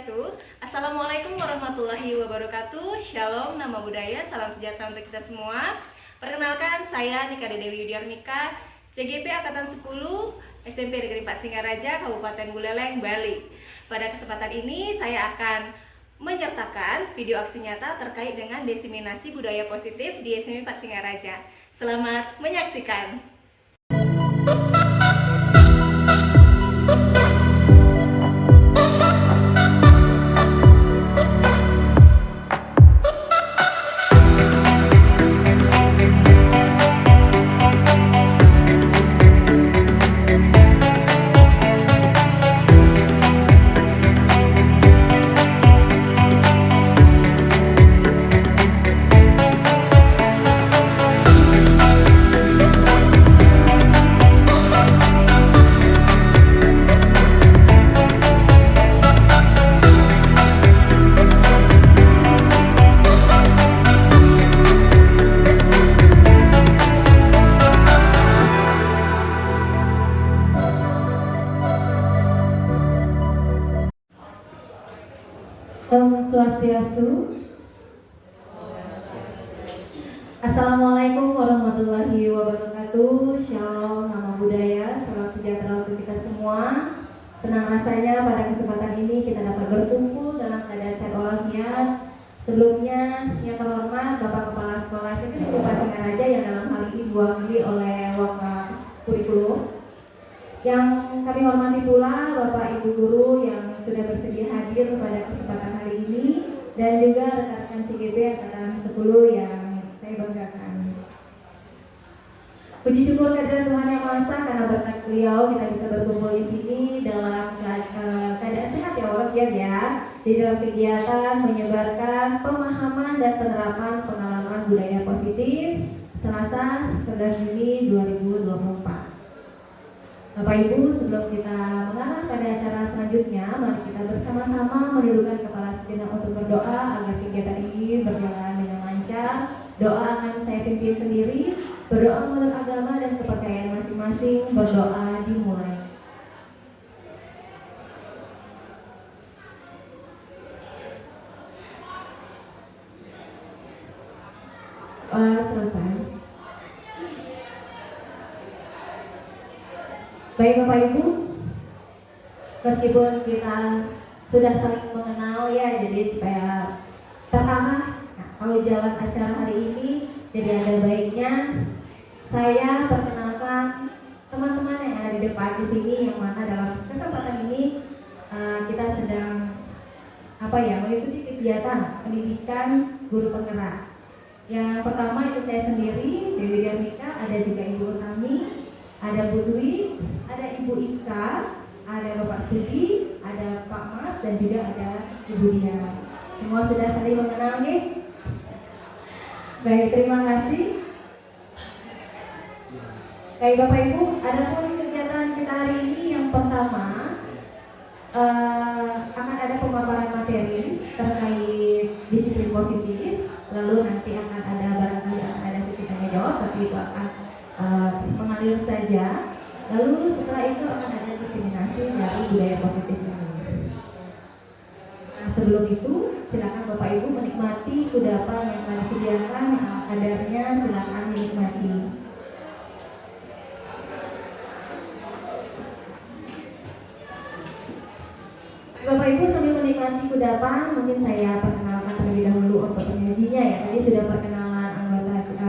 Swastiastu. Assalamualaikum warahmatullahi wabarakatuh. Shalom, nama budaya, salam sejahtera untuk kita semua. Perkenalkan, saya Nika Dewi Yudiarmika, CGP Angkatan 10, SMP Negeri Pak Singaraja, Kabupaten Buleleng, Bali. Pada kesempatan ini, saya akan menyertakan video aksi nyata terkait dengan diseminasi budaya positif di SMP Pak Singaraja. Selamat menyaksikan. Om Swastiastu. Assalamualaikum warahmatullahi wabarakatuh. Shalom, nama budaya, salam sejahtera untuk kita semua. Senang rasanya pada kesempatan ini kita dapat berkumpul dalam keadaan sehat walafiat. Sebelumnya yang terhormat Bapak Kepala Sekolah SMP Pak Singaraja yang dalam hal ini diwakili oleh Wakil Kurikulum. Yang kami hormati pula Bapak Ibu Guru yang sudah bersedia hadir pada kesempatan hari ini, dan juga rekan-rekan CGP Angkatan 10 yang saya banggakan. Puji syukur kehadirat Tuhan Yang Maha Esa karena berkat beliau kita bisa berkumpul di sini dalam keadaan sehat ya walafiat ya, di dalam kegiatan menyebarkan pemahaman dan penerapan pengalaman budaya positif Selasa 11 Juni 2024. Bapak Ibu, sebelum kita mengarah pada acara selanjutnya, mari kita bersama-sama menundukkan kepala sejenak untuk berdoa agar kegiatan ini berjalan dengan lancar. Doa akan saya pimpin sendiri. Berdoa menurut agama dan kepercayaan masing-masing. Berdoa dimulai. Selesai. Baik Bapak Ibu, meskipun kita sudah saling mengenal ya, jadi supaya terarah, kalau jalan acara hari ini, jadi ada baiknya saya perkenalkan teman-teman yang ada di depan di sini, yang mana dalam kesempatan ini kita sedang mengikuti kegiatan pendidikan guru penggerak. Yang pertama itu saya sendiri, Dewi Yudiarmika, ada juga Ibu Utami, ada Bu Dwi, ada Ibu Ika, ada Bapak Sudi, ada Pak Mas, dan juga ada Ibu Dia. Semua sudah saling mengenal nih? Baik, terima kasih. Baik Bapak Ibu, ada pun kegiatan kita hari ini yang pertama akan ada pemaparan materi terkait disiplin positif, lalu nanti akan ada barangkali akan ada sesi tanya jawab, tapi itu akan mengalir saja. Lalu setelah itu akan ada diseminasi dari budaya positif ini. Nah, sebelum itu silakan Bapak Ibu menikmati kudapan yang telah disediakan, kadarnya silakan menikmati. Bapak Ibu sambil menikmati kudapan, mungkin saya perkenalkan terlebih dahulu untuk penyajinya ya. Tadi sudah perkenalan anggota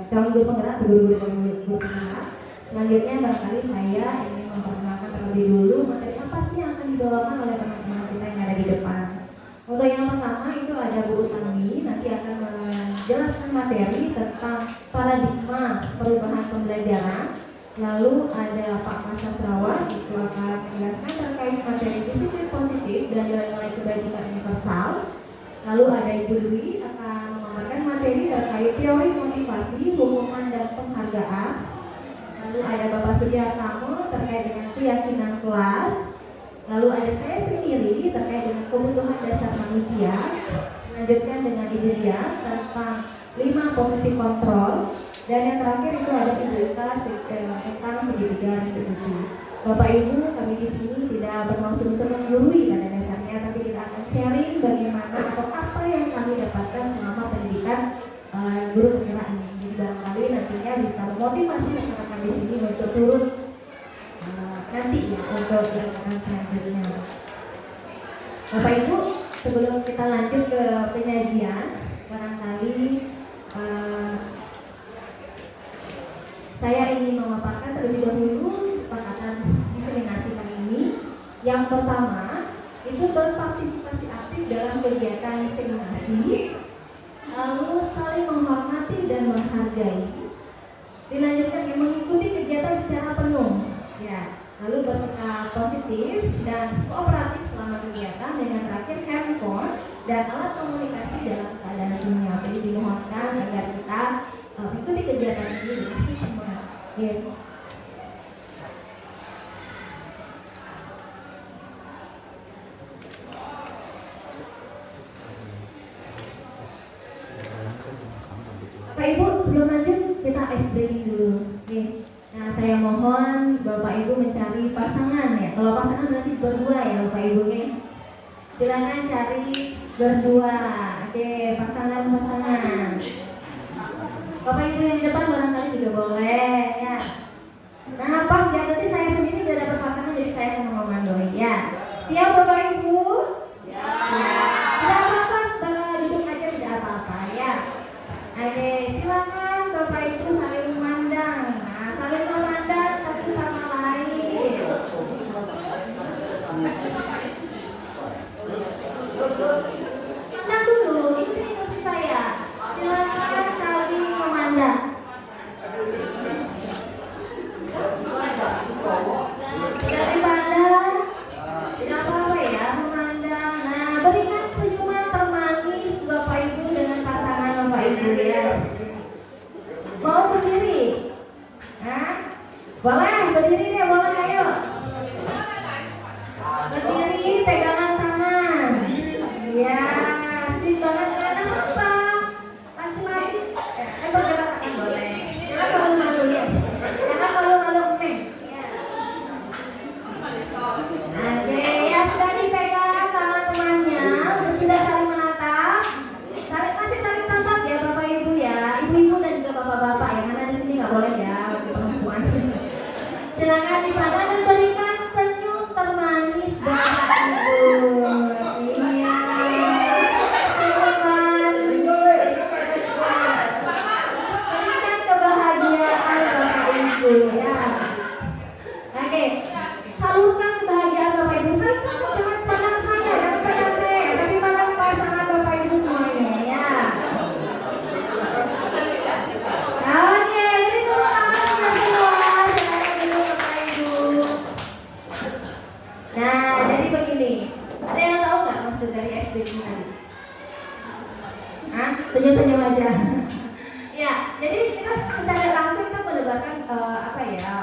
calon guru penggerak, guru penggerak. Selanjutnya barangkali saya ingin memperkenalkan terlebih dulu materi apa sih yang akan dibawakan oleh teman-teman kita yang ada di depan. Untuk yang pertama itu ada Bu Utami, nanti akan menjelaskan materi tentang paradigma perubahan pembelajaran. Lalu ada Pak Mas Sasrawan, itu akan menjelaskan terkait materi disiplin positif dan nilai-nilai kebajikan universal. Lalu ada Ibu Dwi akan memaparkan materi terkait teori motivasi, hukuman dan penghargaan. Lalu ada Bapak Sudiartamo terkait dengan keyakinan kelas. Lalu ada saya sendiri terkait dengan kebutuhan dasar manusia. Lanjutkan dengan Ibu Dia tentang 5 posisi kontrol. Dan yang terakhir itu ada Ibu tentang segitiga restitusi. Bapak Ibu, kami di sini tidak bermaksud untuk menggurui pada dasarnya, tapi kita akan akan sharing bagaimana atau apa yang kami dapatkan selama pendidikan guru penggerak ini. Jadi barangkali nantinya bisa memotivasi rekan-rekan di sini untuk turun nanti ya untuk yang akan selanjutnya. Bapak Ibu, sebelum kita lanjut ke penyajian, barangkali saya ingin memaparkan terlebih dahulu kesepakatan diseminasi kali ini. Yang pertama, itu berpartisipasi aktif dalam kegiatan diseminasi, lalu saling menghormati dan menghargai. Dilanjutkan yang mengikuti kegiatan secara penuh, ya. Lalu bersikap positif dan kooperatif selama kegiatan dengan terakhir handphone dan alat komunikasi dalam keadaan sinyal. Jadi dimohonkan agar kita mengikuti kegiatan ini dengan hikmah. Ya. Bapak Ibu, sebelum lanjut kita ice breaking dulu. Oke. Nah, saya mohon Bapak Ibu mencari pasangan ya. Kalau pasangan berarti berdua ya Bapak Ibu ya. Silakan cari berdua. Oke, pasangan. Bapak Ibu yang di depan barangkali juga boleh ya. Nah, pas ya, berarti saya sendiri udah dapat pasangan jadi saya akan memandoi ya. Siap Bapak Ibu? Ya. Tidak apa-apa, duduk aja tidak apa-apa ya. Oke, silakan Bapak Ibu saling memandang. Nah, saling memandang satu sama lain. Pandang dulu, ini instruksi saya. Silakan saling memandang. Tidak dipandang, tidak apa-apa ya, memandang. Nah, berikan senyuman termanis Bapak Ibu dengan pasangan Bapak Ibu ya. Mau berdiri? Hah? Boleh, berdiri deh, boleh ayo. Berdiri, pegangan tangan. Ya, sip banget, karena apa? Laki-laki, bergerak tangan boleh. Jangan malu-malu ya. Jangan malu-malu meh. Ya. Oke, ya sudah dipegang tangan temannya, sudah saling menatap. Masih saling tatap ya Bapak Ibu ya, ibu-ibu dan juga bapak-bapak yang mana di sini nggak boleh ya perempuan. Silakan dipandang dan berikan senyum termanis Bapak Ibu. Iya. Berikan kebahagiaan Bapak Ibu ya. Oke. Salurkan kebahagiaan Bapak Ibu. Saling tatap, jangan pandang saya, jangan pandang saya, tapi pandang pasangan Bapak Ibu semuanya ya. Oke, beri tepuk tangan semua. Silakan dulu Bapak Ibu. Nah, jadi begini. Ada yang tahu nggak maksud dari SBY tadi? Hah? Senyum-senyum aja. Ya, jadi kita secara langsung kita mendebarkan apa ya?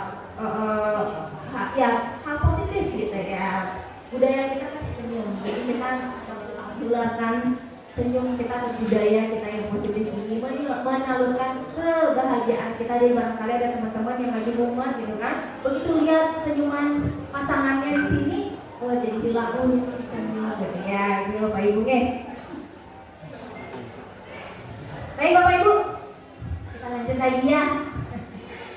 Ya, hal positif gitu ya. Budaya kita kan senyum. Jadi kita menularkan senyum kita ke budaya kita yang positif ini, menalurkan kebahagiaan kita. Di barangkali ada teman-teman yang lagi mumet gitu kan, begitu lihat senyuman pasangannya di sini, jadi bilang senyum gitu ya, gitu Bapak Ibu nih. Baik Bapak Ibu, kita lanjut lagi ya.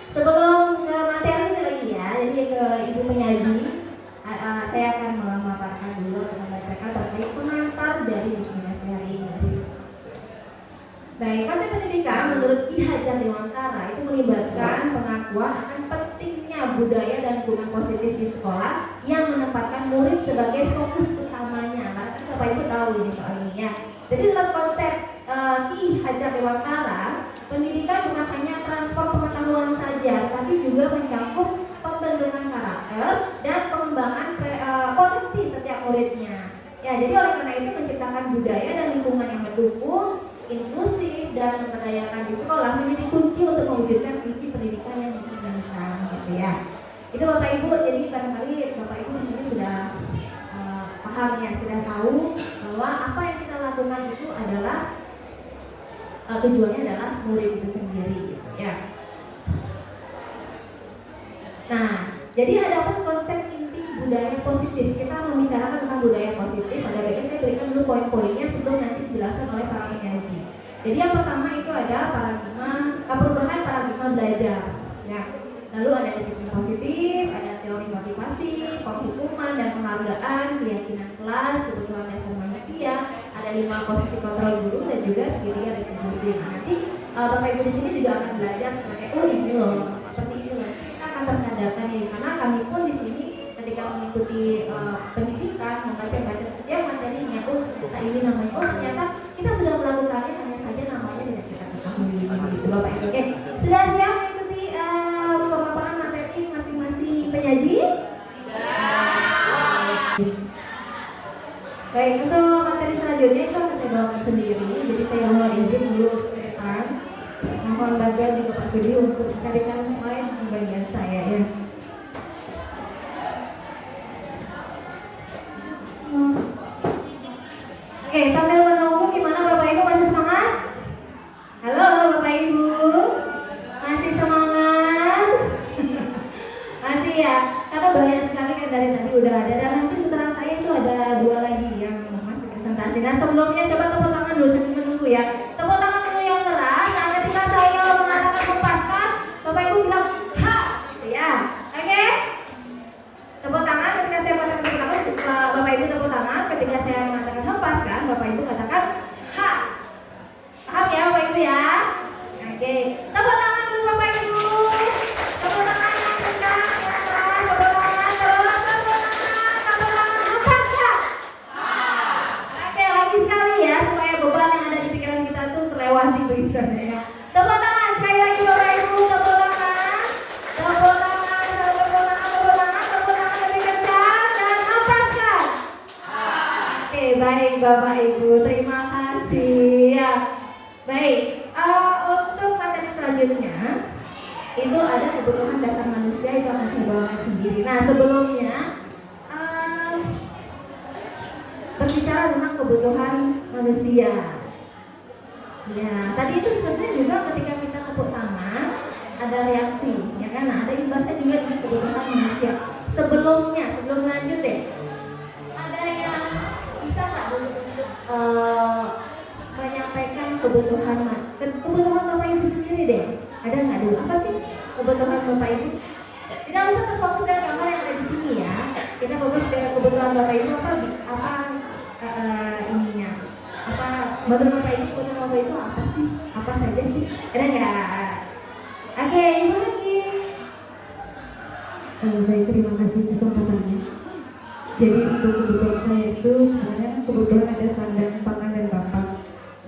Sebelum ke materi lagi ya, jadi ke Ibu penyaji, saya akan memaparkan dulu atau membacakan terkait pengantar dari diseminasi hari ini. Baik, konsep pendidikan menurut Ki Hajar Dewantara itu melibatkan pengakuan akan pentingnya budaya dan lingkungan positif di sekolah yang menempatkan murid sebagai fokus utamanya. Barangkali Bapak Ibu tahu ini soal ini ya. Jadi dalam konsep Ki Hajar Dewantara, pendidikan bukan hanya transfer pengetahuan saja, tapi juga mencakup pembentukan karakter dan pengembangan potensi setiap muridnya. Ya, jadi oleh karena itu menciptakan budaya dan lingkungan yang mendukung, inklusif dan memberdayakan di sekolah menjadi kunci untuk mewujudkan visi pendidikan yang diinginkan, gitu ya. Itu Bapak Ibu, jadi barangkali Bapak Ibu di sini sudah paham ya, sudah tahu bahwa apa yang kita lakukan itu adalah tujuannya adalah murid itu sendiri, gitu ya. Nah, jadi ada pun konsep inti budaya positif. Kita membicarakan tentang budaya positif. Pada baiknya saya berikan dulu poin-poinnya sebelum nanti dijelaskan oleh para penyaji. Jadi yang pertama itu ada perubahan paradigma belajar. Ya. Lalu ada disiplin positif, ada teori motivasi, penghukuman dan penghargaan, keyakinan kelas, kebutuhan dasar manusia, ada 5 posisi kontrol guru dan juga segitiga distribusi. Nah, nanti Bapak Ibu di sini juga akan belajar kayak ini loh, seperti ini loh. Kita akan tersadarkan nih, karena kami pun di sini ketika mengikuti pendidikan membaca setiap materinya, ternyata ini namanya, ternyata kita sudah melakukannya, hanya saja namanya tidak kita ketahui. Gitu Bapak Ibu. Oke, sudah siap mengikuti pemaparan materi masing-masing penyaji? Baik, untuk materi selanjutnya itu akan saya bawakan sendiri, jadi saya mohon izin dulu ke depan. Mohon bantuan juga Pak Sudi untuk mencarikan slide di bagian saya ya. Oke, sambil menunggu gimana Bapak Ibu, masih semangat? Halo Bapak Ibu, masih semangat? Masih ya, karena banyak sekali kan dari tadi udah ada, dan nanti setelah saya itu ada 2 lagi yang masih presentasi. Nah sebelumnya coba tepuk tangan dulu sambil menunggu ya. Tepuk tangan dulu yang keras. Nah ketika saya mengatakan hempaskan, Bapak Ibu bilang ha, gitu ya. Oke? Tepuk tangan ketika saya mengatakan tepuk tangan, Bapak Ibu tepuk tangan. Ketika saya mengatakan hempaskan, Bapak Ibu katakan ha. Paham ya Bapak Ibu ya? Oke. Tepuk tangan dulu Bapak Ibu. Tepuk tangan yang kencang, yang keras. Tepuk tangan terus, tepuk tangan hempaskan. Oke, lagi sekali ya supaya beban yang ada di pikiran kita tuh terlewati begitu ya. Tepuk tangan sekali lagi Bapak Ibu, tepuk tangan. Tepuk tangan, tepuk tangan, tepuk tangan, tepuk tangan lebih kencang dan hempaskan. Oke, baik Bapak Ibu, terima kasih ya. Baik, untuk materi selanjutnya itu ada kebutuhan dasar manusia, itu akan saya bawakan sendiri. Nah sebelumnya berbicara tentang kebutuhan manusia. Ya, tadi itu sebenarnya juga ketika kita tepuk tangan ada reaksi, ya kan? Nah, ada imbasnya juga dengan kebutuhan manusia. Sebelum lanjut deh, ada yang bisa nggak untuk menyampaikan kebutuhan Bapak Ibu sendiri deh? Ada nggak dulu? Apa sih kebutuhan Bapak Ibu? Tidak usah terfokus dengan gambar yang ada di sini ya. Kita fokus dengan kebutuhan Bapak Ibu ininya. Apa menurut Bapak Ibu kebutuhan Bapak Ibu apa sih? Apa saja sih? Ada nggak? Oke, Ibu lagi. Baik, terima kasih kesempatannya. Jadi untuk kebutuhan saya itu sebenarnya kebutuhan ada sandang, pangan dan papan.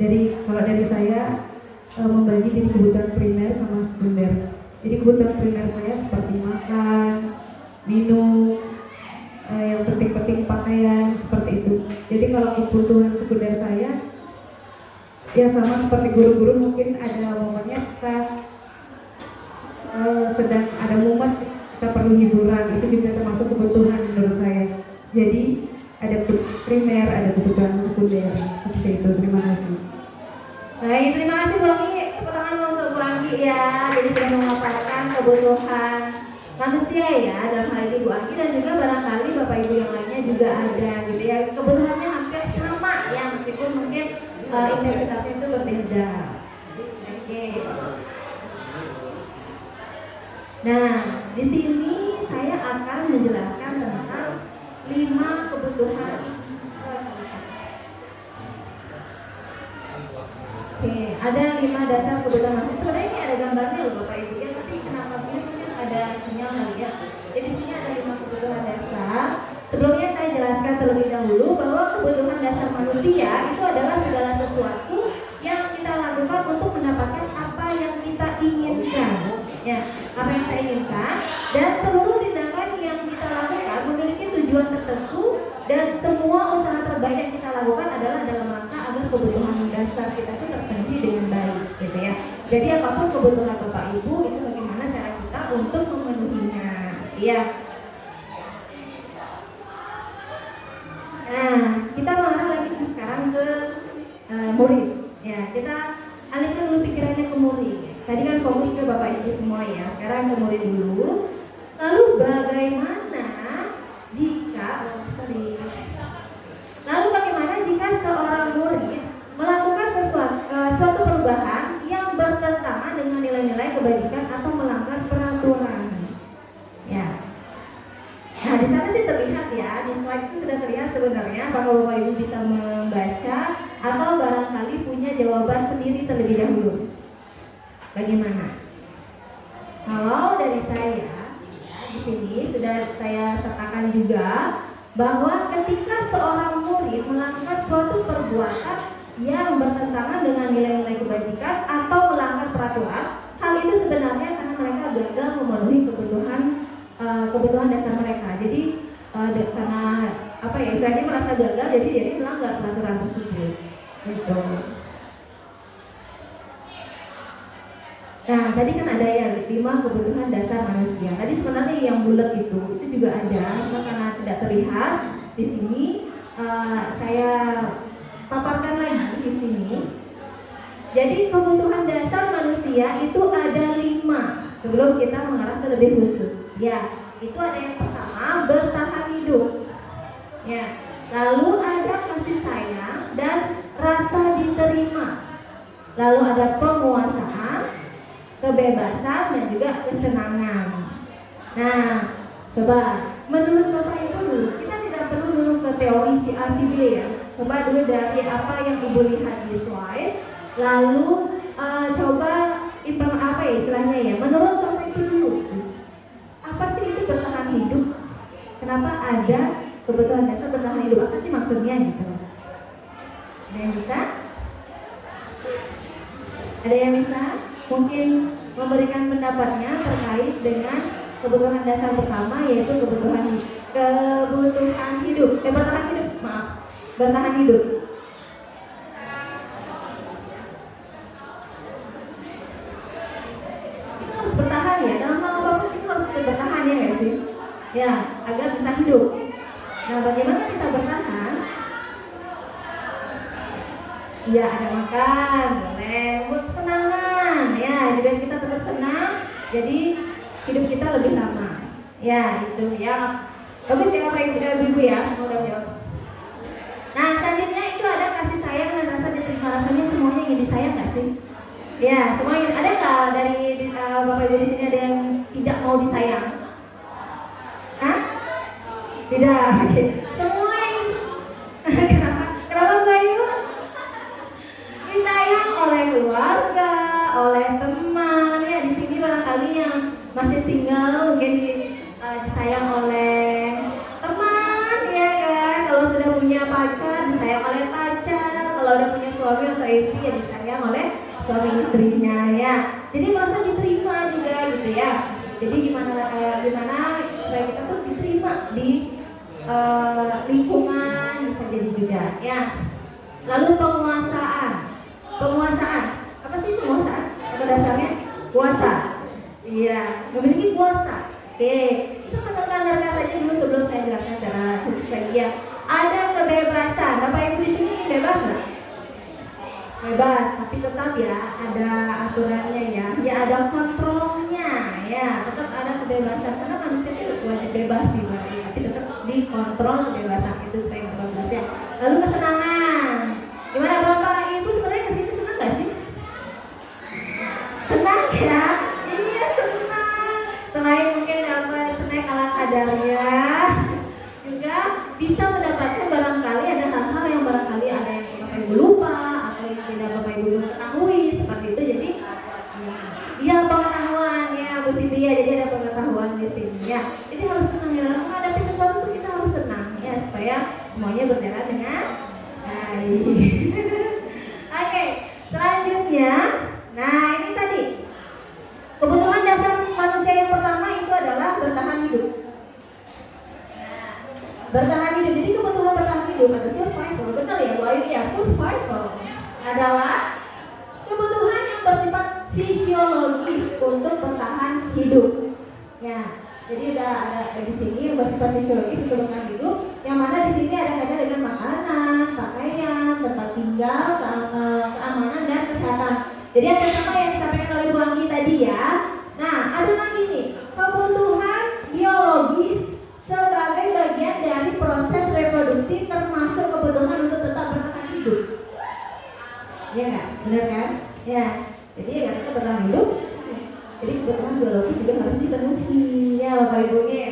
Kalau dari saya membagi jadi kebutuhan primer sama sekunder. Jadi kebutuhan primer saya seperti makan, minum, yang penting-penting pakaian seperti itu. Jadi kalau kebutuhan sekunder saya ya sama seperti guru-guru, mungkin ada momennya kita sedang ada momen kita perlu hiburan, itu juga termasuk kebutuhan menurut saya. Jadi ada primer, ada kebutuhan sekunder seperti itu. Terima kasih. Baik, terima kasih Bu Anggi. Tepuk tangan untuk Bu Anggi ya. Jadi sudah memaparkan kebutuhan manusia ya, dalam hal ini Bu Anggi, dan juga barangkali Bapak Ibu yang lainnya juga ada gitu ya. Kebutuhannya hampir sama ya, meskipun mungkin intensitasnya itu berbeda. Oke. Nah, di sini saya akan menjelaskan tentang 5 kebutuhan. Oke, ada 5 dasar kebutuhan manusia. Sebenarnya ini ada gambarnya loh Bapak Ibu ya, tapi kenapa mungkin ada sinyal kali ya. Jadi di sini ada 5 kebutuhan dasar. Sebelumnya saya jelaskan terlebih dahulu bahwa kebutuhan dasar manusia itu adalah segala sesuatu yang kita lakukan untuk mendapatkan apa yang kita inginkan. Ya, apa yang kita inginkan, dan seluruh tindakan yang kita lakukan memiliki tujuan tertentu, dan semua usaha terbaik yang kita lakukan adalah dalam rangka agar kebutuhan dasar kita itu terpenuhi dengan baik, gitu ya. Jadi apapun kebutuhan Bapak Ibu, itu bagaimana cara kita untuk memenuhinya, ya. Nah, kita mengarah lagi sekarang ke murid. Ya, kita alihkan dulu pikirannya ke murid. Tadi kan fokus ke Bapak Ibu semua ya. Sekarang ke murid dulu. Lalu bagaimana jika bisa membaca atau barangkali punya jawaban sendiri terlebih dahulu. Bagaimana? Kalau dari saya di sini sudah saya sertakan juga bahwa ketika seorang murid melakukan suatu perbuatan yang bertentangan dengan nilai-nilai kebajikan atau melanggar peraturan, hal itu sebenarnya karena mereka gagal memenuhi kebutuhan dasar mereka. Jadi karena apa ya, istilahnya merasa gagal, jadi dia melanggar peraturan tersebut. Gitu. Nah, tadi kan ada yang 5 kebutuhan dasar manusia. Tadi sebenarnya yang bulat itu juga ada, cuma karena tidak terlihat di sini, saya paparkan lagi di sini. Jadi kebutuhan dasar manusia itu ada 5. Sebelum kita mengarah ke lebih khusus, ya, itu ada yang pertama, bertahan hidup. Ya, lalu ada kasih sayang dan rasa diterima. Lalu ada penguasaan, kebebasan, dan juga kesenangan. Nah, coba menurut Bapak Ibu dulu, kita tidak perlu dulu ke teori si A si B ya. Coba dulu dari apa yang Ibu lihat di slide, lalu coba apa ya istilahnya ya, menurut Bapak Ibu dulu, apa sih itu bertahan hidup? Kenapa ada kebutuhan dasar bertahan hidup? Apa sih maksudnya gitu? Ada yang bisa? Ada yang bisa? Mungkin memberikan pendapatnya terkait dengan kebutuhan dasar pertama, yaitu kebutuhan hidup. Bertahan hidup. Kita harus bertahan ya, dalam hal apapun kita harus bertahan ya nggak sih? Ya, agar bisa hidup. Nah, bagaimana kita bertahan? Ya, ada makan, boleh, kesenangan, ya, jadi kita tetap senang, jadi hidup kita lebih lama. Ya, itu ya. Bagus ya Bapak Ibu ya, semua udah jawab. Nah, selanjutnya itu ada kasih sayang dan rasa diterima. Rasanya semuanya ingin disayang nggak sih? Ya, semuanya. Ada nggak dari Bapak Ibu di sini ada yang tidak mau disayang? Hah? Tidak. Oke. Semua yang kenapa Bayu? Disayang oleh keluarga, oleh teman. Ya, di sini barangkali yang masih single mungkin disayang oleh teman, ya kan? Kalau sudah punya pacar disayang oleh pacar, kalau udah punya suami atau istri ya disayang oleh suami istrinya ya. Jadi merasa diterima juga gitu ya. Jadi gimana supaya kita tuh diterima di lingkungan, bisa jadi juga ya. Lalu penguasaan. Apa sih penguasaan? Apa dasarnya? Kuasa. Iya, memiliki kuasa. Oke, kita menerka-nerka saja dulu sebelum saya jelaskan secara khusus lagi ya. Ada kebebasan. Bapak Ibu di sini bebas nggak? Bebas, tapi tetap ya ada aturannya ya. Ya ada kontrolnya ya. Tetap ada kebebasan karena manusia itu wajib bebas sih, tapi tetap dikontrol kebebasan itu supaya nggak bebas ya. Lalu kesenangan. Gimana Bapak Ibu sebenarnya kesini senang nggak sih? Senang ya. Selain mungkin dapat snack ala kadarnya, juga bisa mendapatkan barangkali ada hal-hal yang barangkali ada yang Bapak Ibu lupa atau yang tidak Bapak Ibu ketahui seperti itu. Jadi ya pengetahuan ya Bu Cindy ya, jadi ada pengetahuan di sini ya. Jadi harus senang ya, dalam menghadapi sesuatu itu kita harus senang ya supaya semuanya berjalan dengan baik. Oke, selanjutnya, nah ini tadi kebutuhan dasar manusia yang pertama itu adalah bertahan hidup. Bertahan hidup. Jadi kebutuhan bertahan hidup atau survival, benar ya Bu Ayu ya, survival adalah kebutuhan yang bersifat fisiologis untuk bertahan hidup. Ya, jadi udah ada di sini yang bersifat fisiologis untuk bertahan hidup, yang mana di sini ada kaitan dengan makanan, pakaian, tempat tinggal, keamanan dan kesehatan. Jadi yang pertama yang disampaikan oleh Bu Anggi tadi ya. Nah, ada lagi nih, kebutuhan biologis sebagai bagian dari proses reproduksi termasuk kebutuhan untuk tetap bertahan hidup. Ya nggak? Benar kan? Ya. Jadi ya kita bertahan hidup. Jadi kebutuhan biologis juga harus dipenuhi. Ya Bapak Ibu ya.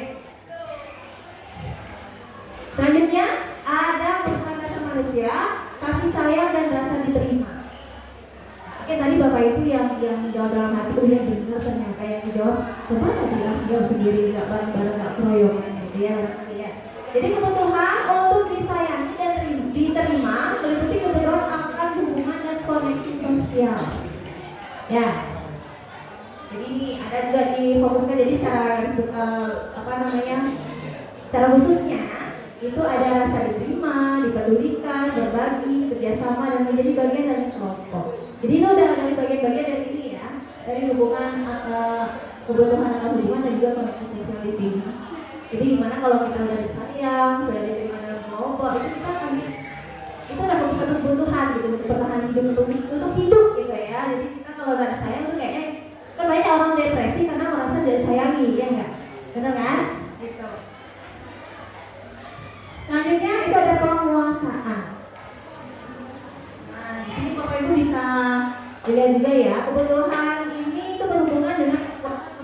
Selanjutnya ada kebutuhan dasar manusia kasih sayang dan rasa diterima. Oke, tadi Bapak Ibu yang jawab dalam hati, oh ya benar ternyata yang dijawab Bapak tadi langsung jawab sendiri, nggak bareng-bareng, nggak keroyokan gitu ya. Jadi kebutuhan untuk disayangi dan diterima meliputi kebutuhan akan hubungan dan koneksi sosial. Ya. Jadi ini ada juga difokuskan, jadi secara secara khususnya itu ada rasa diterima, dipedulikan, berbagi, kerjasama, dan menjadi bagian dari kelompok. Jadi itu udah dari bagian-bagian dari ini ya, dari hubungan kebutuhan akan hubungan dan juga koneksi sosial di sini. Jadi gimana kalau kita udah disayang, sudah diterima dalam kelompok, itu ada satu kebutuhan gitu untuk bertahan hidup, untuk hidup gitu ya. Jadi kita kalau udah sayang tuh kayaknya kan banyak orang depresi karena merasa tidak disayangi, ya enggak? Benar kan? Gitu. Selanjutnya itu ada penguasaan. Nah, di sini Bapak Ibu bisa dilihat juga ya, kebutuhan ini itu berhubungan dengan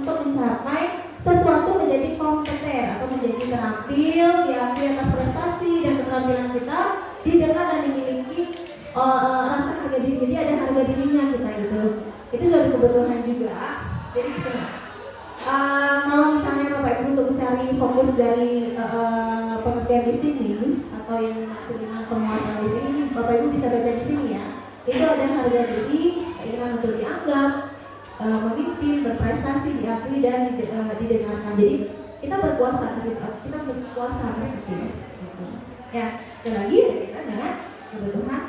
untuk mencapai sesuatu menjadi kompeten atau menjadi terampil, diakui atas prestasi dan keterampilan kita, didengar dan dimiliki rasa harga diri. Jadi ada harga dirinya kita gitu. Itu suatu kebutuhan juga. Jadi di sini kalau misalnya Bapak Ibu untuk mencari fokus dari pengertian di sini atau yang dimaksud dengan penguasaan di sini, Bapak Ibu bisa baca di sini ya. Itu ada harga diri, keinginan untuk dianggap, memimpin, berprestasi, diakui dan didengarkan. Jadi kita berkuasa, kita berkuasa seperti itu. Ya, sekali lagi kita dengan kebutuhan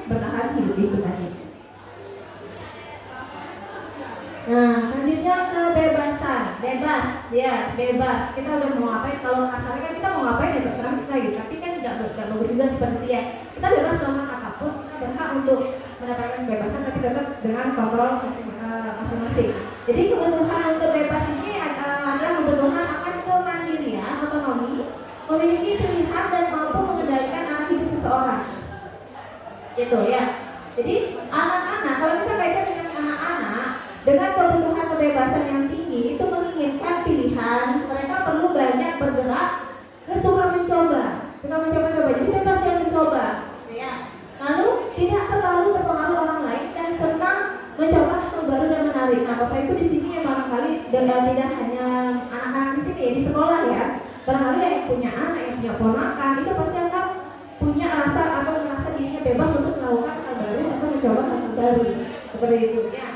bertahan hidup itu tadi. Nah, selanjutnya kebebasan, bebas. Kita udah mau ngapain? Kalau kasarnya kan kita mau ngapain ya terserah kita gitu. Tapi kan tidak bagus juga seperti itu ya. Kita bebas melakukan apapun, kita berhak untuk mendapatkan kebebasan, tapi tetap dengan kontrol masing-masing. Jadi kebutuhan untuk bebas ini adalah kebutuhan akan kemandirian, otonomi, memiliki pilihan dan mampu mengendalikan arah hidup seseorang. Gitu ya. Jadi anak-anak, kalau kita kaitkan dengan anak-anak, dengan kebutuhan kebebasan yang tinggi itu menginginkan pilihan, mereka perlu banyak bergerak, suka mencoba. Jadi bebas yang mencoba, ya. Lalu tidak terlalu terpengaruh orang lain dan senang mencoba hal baru dan menarik. Nah, Bapak Ibu di sini yang barangkali tidak hanya anak-anak di sini ya, di sekolah ya. Barangkali yang punya anak, yang punya ponakan, itu pasti akan punya rasa atau merasa dirinya bebas untuk melakukan hal baru atau mencoba hal baru seperti itu ya.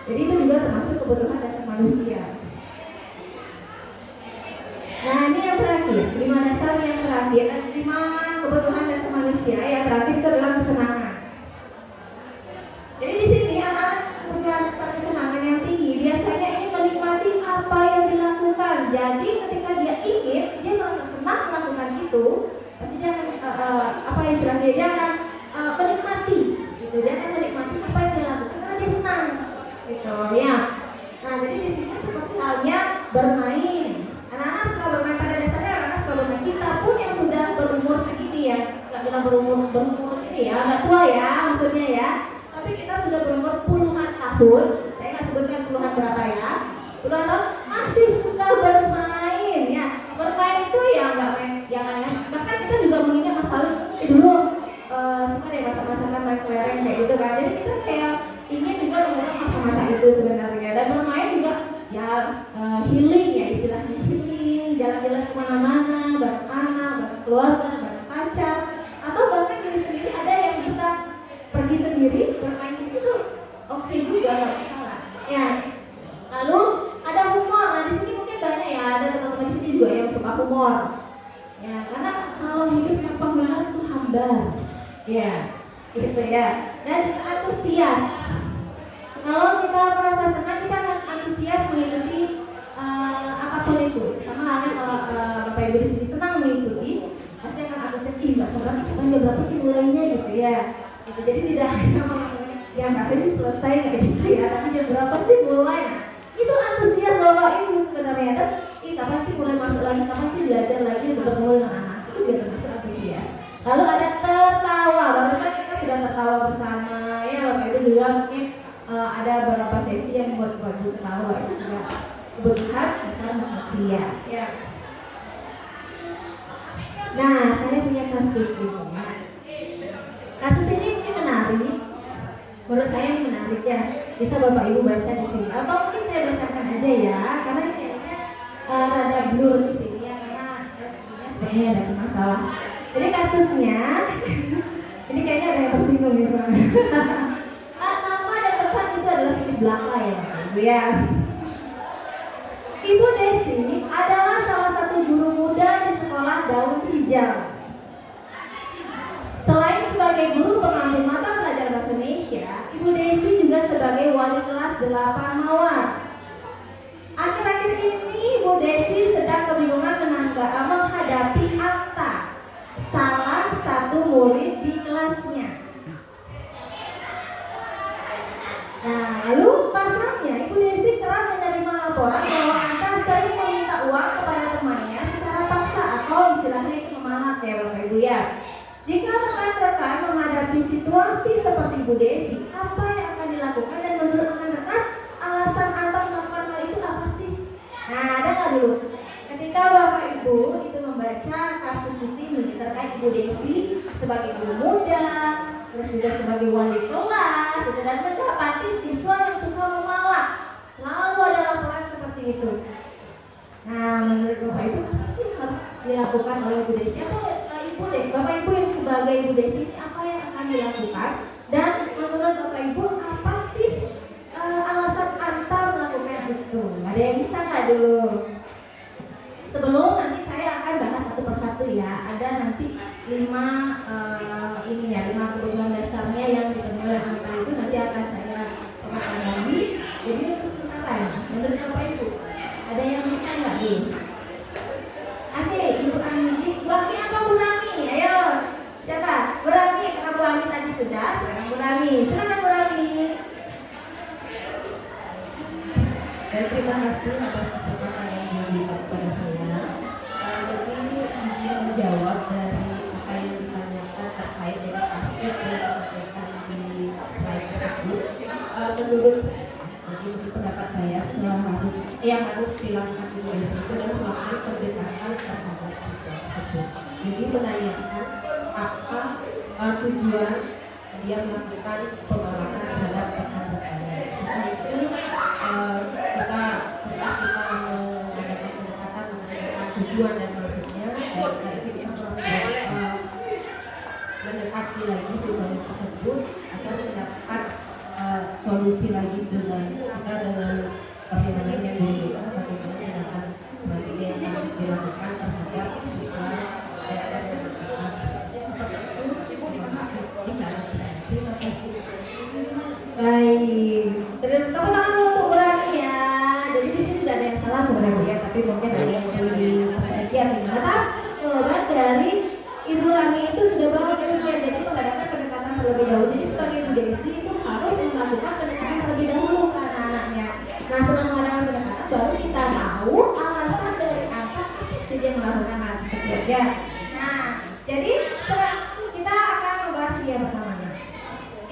Jadi itu juga termasuk kebutuhan dasar manusia. Nah, ini yang terakhir, 5 dasar yang terakhir, 5 kebutuhan dasar manusia. Yang terakhir itu adalah kesenangan. Jadi di sini anak-anak punya kesenangan yang tinggi, biasanya ingin menikmati apa yang dilakukan. Jadi ketika dia ingin, dia merasa senang melakukan itu, pasti dia akan dia akan menikmati, gitu. Dia akan menikmati apa yang dia lakukan karena dia senang. Gitu ya. Nah, jadi di sini seperti halnya bermain. Anak-anak suka bermain, pada dasarnya anak-anak suka bermain. Kita pun yang sudah berumur segini ya, nggak bilang berumur ini ya, nggak tua ya maksudnya ya. Tapi kita sudah berumur puluhan tahun. Saya nggak sebutkan puluhan berapa ya. Puluhan tahun masih suka bermain ya. Bermain itu ya nggak main, jangan. Bahkan kita juga mengingat masa lalu dulu suka deh masa-masakan main kelereng kayak gitu kan. Jadi kita kayak ingin juga mengulang masa-masa itu sebenarnya, dan bermain juga ya healing ya, istilahnya healing, jalan-jalan kemana-mana bareng anak, bareng keluarga, bareng pacar, atau bahkan diri sendiri. Ada yang bisa pergi sendiri bermain itu oke juga, nggak masalah ya. Lalu ada humor. Nah, di sini mungkin banyak ya, ada teman-teman di sini juga yang suka humor ya, karena kalau hidup tanpa humor itu hambar ya, gitu ya. Dan juga antusias. Kalau kita merasa senang, kita akan antusias mengikuti apapun itu. Sama halnya kalau Bapak Ibu di sini senang mengikuti, pasti akan antusias. Nggak sabar nih, jam berapa sih mulainya gitu ya. Gitu. Jadi tidak hanya yang katanya selesai nggak gitu ya, tapi jam berapa sih mulai. Nah, itu antusias Bapak Ibu sebenarnya. Dan kapan sih mulai masuk lagi, kapan sih belajar lagi untuk bertemu dengan anak, itu juga termasuk antusias. Lalu ada tertawa. Barusan kita sudah tertawa bersama ya, Bapak Ibu juga mungkin ada beberapa sesi yang membuat Ibu tertawa. Itu juga kebutuhan dasar manusia ya. Nah, saya punya kasus ini. menurut saya ini menarik ya. Bisa Bapak Ibu baca di sini. Atau mungkin saya bacakan aja ya, karena ini kayaknya rada blur di sini ya, karena sepertinya ada masalah. Jadi kasusnya, ini kayaknya ada yang tersinggung ya soalnya. Nama dan tempat itu adalah di belakang ya Bapak Ibu ya. Ibu Desi adalah salah satu guru muda di sekolah Daun Hijau. Selain sebagai guru pengambil mata pelajaran bahasa Indonesia, Ibu Desi juga sebagai wali kelas 8 Mawar. Akhir-akhir ini Ibu Desi sedang kebingungan menghadapi Atta, salah satu murid di kelasnya. Nah, lalu pasalnya Ibu Desi kerap menerima laporan bahwa Atta sering meminta uang kepada temannya secara paksa atau istilahnya itu memalak ya Bapak Ibu ya. Jika rekan-rekan menghadapi situasi seperti Ibu Desi, apa yang akan dilakukan dan menurut rekan-rekan alasan Atta melakukan hal itu apa sih? Nah, ada nggak dulu? Ketika Bapak Ibu itu membaca kasus di sini terkait Ibu Desi sebagai guru muda, terus juga sebagai wali kelas, dan mendapati siswa yang suka memalak, selalu ada laporan seperti itu. Nah, menurut Bapak Ibu apa sih yang harus dilakukan oleh Ibu Desi? Bapak Ibu yang sebagai Ibu Desi ini apa yang akan dilakukan? Dan menurut Bapak Ibu apa sih alasan Atta melakukan itu? Ada yang bisa nggak dulu? Sebelum nanti saya akan bahas satu persatu ya. Ada nanti 5 kebutuhan dasarnya yang ditemui oleh Atta itu nanti akan saya paparkan lagi. Jadi untuk sementara, menurut Bapak Ibu ada yang bisa nggak dulu? Oke, Ibu Ani, Bu Ani apa Bu Nami? Ayo, siapa? Bu Nami, karena Bu Ani tadi sudah. Sekarang Bu Nami, silakan Bu Nami. Terima kasih atas kesempatan yang diberikan kepada saya. Jadi ingin menjawab dari apa yang ditanyakan terkait dengan aspek yang disampaikan di slide tersebut. Menurut pendapat saya, yang harus dilakukan di Desi itu adalah melakukan pendekatan terhadap siswa tersebut. Jadi menanyakan apa tujuan dia melakukan pemalakan terhadap rekan-rekannya. Setelah itu kita mengadakan pendekatan mengenai tujuan dan maksudnya, dan setelah itu kita mendekati lagi siswa tersebut agar mendapatkan solusi lagi dengan perjalanan yang berbeda, bagaimana tindakan selanjutnya yang harus dilakukan terhadap siswa dan seperti itu. Terima kasih. Baik, tepuk tangan dulu untuk Bu Rani ya. Jadi di sini tidak ada yang salah sebenarnya ya, tapi mungkin ada yang perlu diperhatikan. Ternyata jawaban dari Ibu Rani itu sudah bagus ya. Jadi mengadakan pendekatan terlebih dahulu. Jadi sebagai Ibu Desi itu harus melakukan pendekatan terlebih dahulu ke anak-anaknya. Nah, setelah mengadakan pendekatan baru kita tahu alasan dari apa sih dia melakukan hal tersebut ya. Nah, jadi setelah kita akan membahas dia pertamanya.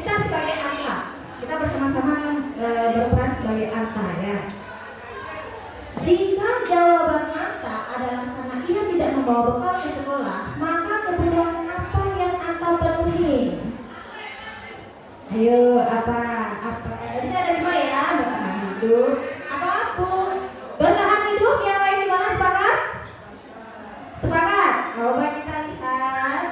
Kita sebagai Atta, kita bersama-sama akan berperan sebagai Atta ya. Jika jawaban Atta adalah karena ia tidak membawa bekal ke sekolah, maka kebutuhan apa yang Atta penuhi? Ayo, apa? Tadi ada 5 ya, bertahan hidup. Apapun, bertahan hidup. Yang lain di mana? Sepakat? Sepakat? Coba kita lihat.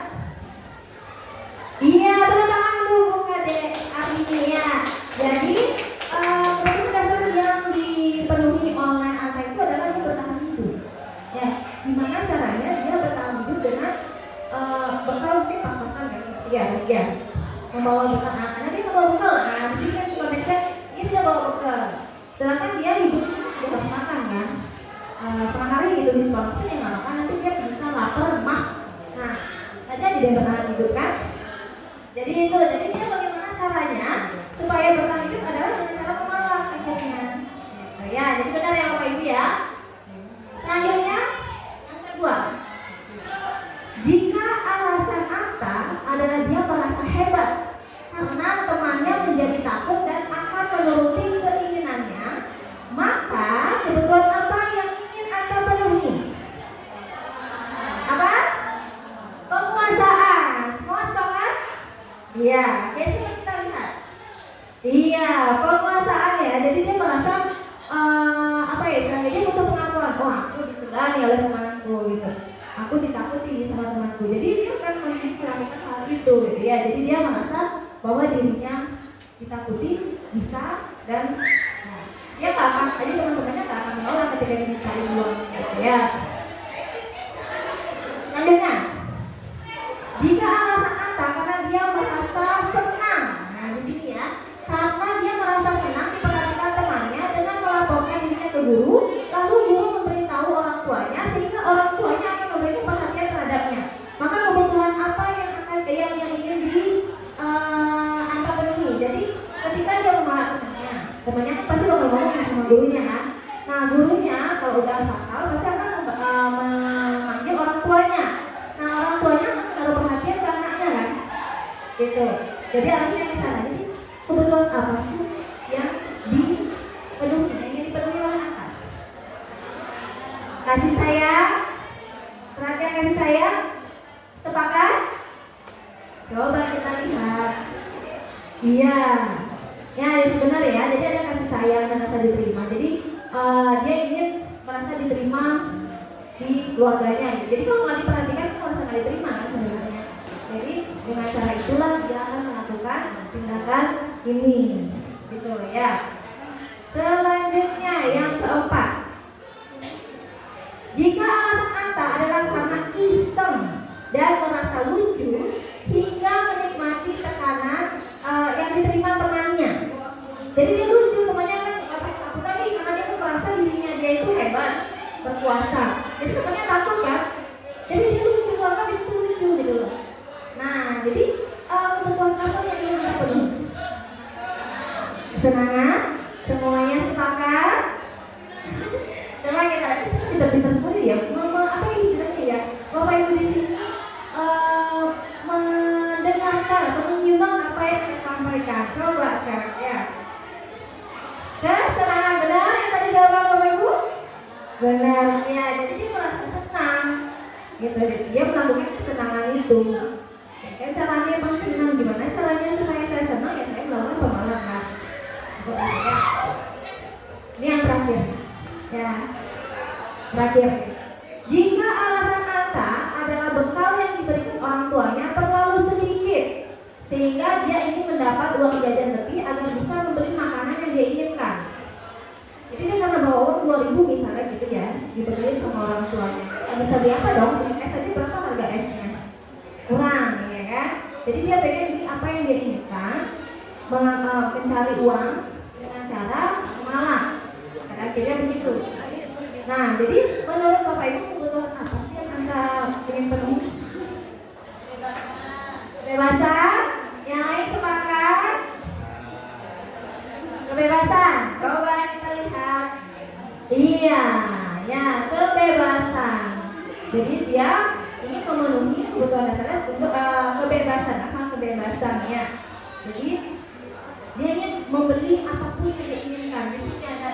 Iya, tepuk tangan dulu Kadek Arimi ya. Jadi kebutuhan dasar yang dipenuhi oleh Atta itu adalah dia bertahan hidup. Ya, gimana caranya dia bertahan hidup dengan bekal mungkin pas-pasan kan? Iya. Membawa bekal, karena dia membawa bekal. Nah, di sini kan konteksnya dia tidak bawa bekal. Sedangkan dia hidup dia harus makan kan. Setengah hari gitu di sekolah dia nggak makan, nanti dia bisa lapar, mah. Nah, aja dia bertahan hidup kan. Jadi dia bagaimana caranya supaya bertahan hidup adalah dengan cara memalak akhirnya. Ya, jadi benar ya Bapak Ibu ya. Selanjutnya yang kedua, jika alasan Atta adalah dia merasa hebat karena temannya menjadi takut dan akan menuruti keinginannya, maka kebutuhan apa yang ingin Atta penuhi? Apa? Penguasaan. Semua sepakat? Iya. Oke, coba kita lihat. Iya, penguasaan ya. Jadi dia merasa apa ya istilahnya, dia butuh pengakuan. Oh, aku disegani oleh temanku gitu. Aku ditakuti sama temanku. Jadi dia akan melakukan hal itu gitu ya. Jadi dia merasa bahwa dirinya ditakuti, bisa, dan nah, dia nggak akan, jadi teman-temannya nggak akan menolak ketika dimintain uang gitu ya. Lanjutnya, jika alasan Anta karena dia merasa senang, nah di sini ya, karena dia merasa senang diperhatikan temannya dengan melaporkan dirinya ke guru, lalu guru memberitahu orang tuanya sehingga orang tuanya akan memberikan perhatian terhadapnya. Maka kebutuhan apa yang akan yang ingin di Anta penuhi? Jadi ketika dia memalak temannya kan pasti bakal ngomong sama gurunya kan. Nah gurunya kalau udah fatal pasti akan memanggil orang tuanya. Nah orang tuanya akan menaruh perhatian ke anaknya kan, gitu. Jadi anaknya ke sana. Jadi kebutuhan apa sih yang dipenuhi, yang ingin dipenuhi oleh anak? Kasih sayang, perhatian, kasih sayang. Sepakat? Coba kita lihat. Iya. Ya benar ya. Jadi ada kasih sayang dan rasa diterima. Jadi dia ingin merasa diterima di keluarganya. Jadi kalau nggak diperhatikan kan merasa nggak diterima kan sebenarnya. Jadi dengan cara itulah dia akan melakukan tindakan ini, gitu ya. Selanjutnya yang keempat, jika alasan Anta adalah karena iseng dan merasa lucu hingga menikmati tekanan yang diterima temannya. Jadi dia lucu, temannya kan merasa takut tadi karena dia merasa dirinya dia itu hebat, berkuasa. Jadi temannya takut kan? Jadi dia lucu, karena dia itu lucu gitu loh. Nah, jadi kebutuhan apa yang dia penuhi? Kesenangan, semuanya sepakat. Coba kita pintar-pintar sekali ya. Apa istilahnya ya? Bapak Ibu di sini mendengarkan atau menyimak apa yang saya sampaikan. Coba sekarang ya. Kesenangan benar yang tadi jawaban Bapak Ibu? Benar ya. Jadi dia merasa senang. Gitu. Dia melakukan kesenangan itu. Kan caranya emang senang. Gimana caranya supaya saya senang? Ya saya melakukan pemalakan. Ini yang terakhir. Ya. Terakhir. Jika alasan Anta adalah bekal yang diberikan orang tuanya terlalu sedikit sehingga dia ingin mendapat uang jajan lebih agar bisa membeli makanan yang dia inginkan. Jadi dia karena bawa uang 2.000 misalnya gitu ya, dibeliin sama orang tuanya. Bisa beli apa dong? Es aja berapa harga esnya? Kurang ya kan? Jadi dia pengen beli apa yang dia inginkan, mencari uang dengan cara malah. Akhirnya begitu. Nah, jadi menurut Bapak Ibu kebutuhan apa sih yang Anda ingin penuhi? Kebebasan? Yang lain sepakat? Kebebasan? Coba kita lihat. Iya, ya kebebasan. Jadi dia ingin memenuhi kebutuhan dasarnya untuk kebebasan. Apa kebebasannya? Jadi dia ingin membeli apapun yang dia inginkan. Di sini ada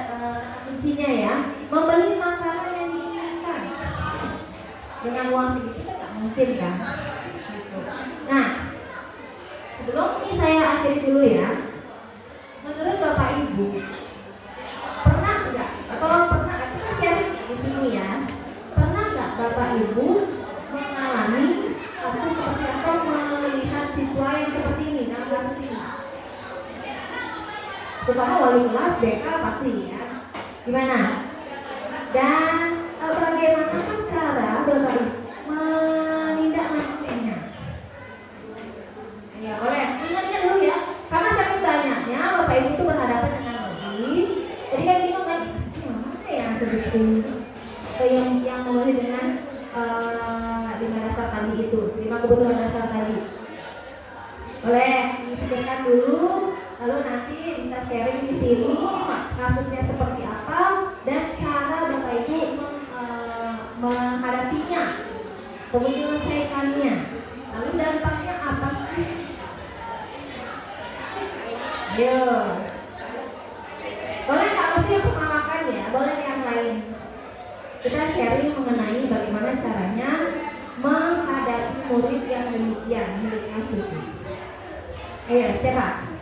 kuncinya ya, membeli makanan yang diinginkan. Dengan uang segitu kan nggak mungkin kan? Gitu. Nah, sebelum ini saya akhiri dulu ya. Menurut Bapak Ibu, pernah nggak? Atau pernah? Kita sharing di sini ya. Pernah nggak Bapak Ibu mengalami kasus seperti atau melihat siswa yang seperti ini dalam kasus ini? Terutama wali kelas BK pasti ya. Gimana? Dan bagaimana cara Bapak Ibu menindaklanjutinya? Ya boleh, ingatnya dulu ya. Karena saking banyaknya Bapak Ibu itu berhadapan dengan lobby. Jadi kan bingung kan, kasusnya mana yang sebesar atau yang memenuhi dengan 5 dasar tadi itu, 5 kebutuhan dasar tadi. Boleh dipikirkan dulu. Lalu nanti bisa sharing di sini kasusnya seperti apa dan cara Bapak Ibu menghadapinya, kemudian menyelesaikannya. Lalu dampaknya apa sih? Ayo. Boleh nggak mesti yang pengalaman ya? Boleh yang lain. Kita sharing mengenai bagaimana caranya menghadapi murid yang demikian, murid kasus. Ayo, siapa?